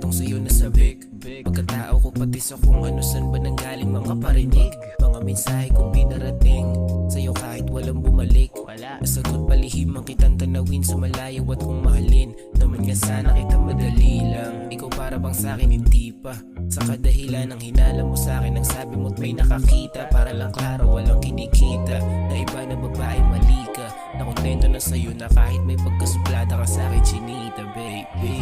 masyadong sa'yo nasabik. Pagkatao ko pati sa kung ano san ba nanggaling mga parinig, mga mensahe kong pinarating sa'yo kahit walang bumalik. Nasagot palihim ang kitang tanawin sa malayo at kung mahalin naman nga sana kita madali lang. Ikaw para bang sa'kin hindi pa sa kadahilan ng hinala mo sa'kin ang sabi mo't may nakakita. Para lang klaro walang kinikita na iba na babae mali ka. Nakontento na sa'yo na kahit may pagkasuplada ka sa'kin chinita baby.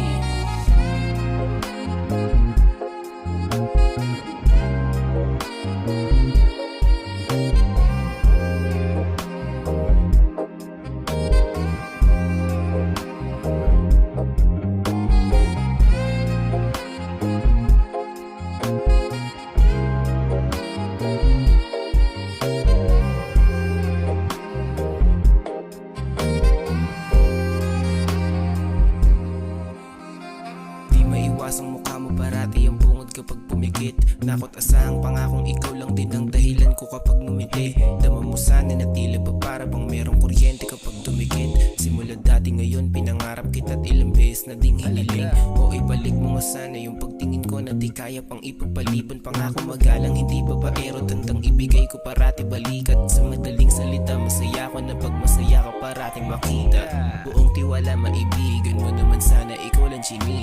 Ang mukha mo parati ang bungod kapag pumikit. Nakot asahang pangakong ikaw lang din ang dahilan ko kapag ngumiti. Dama mo sana na tila ba para bang merong kuryente kapag dumikit. Simula dati ngayon pinangarap kita't ilang beses na ding hiniling. O ibalik mo nga sana yung pagtingin ko na di kaya pang ipagpaliban. Pangako magalang hindi babaero, tandang ibigay ko parati balikat. Sa madaling salita masaya ko na pag masaya ka parating makita. Buong tiwala maibigan mo naman sana ikaw lang chinita.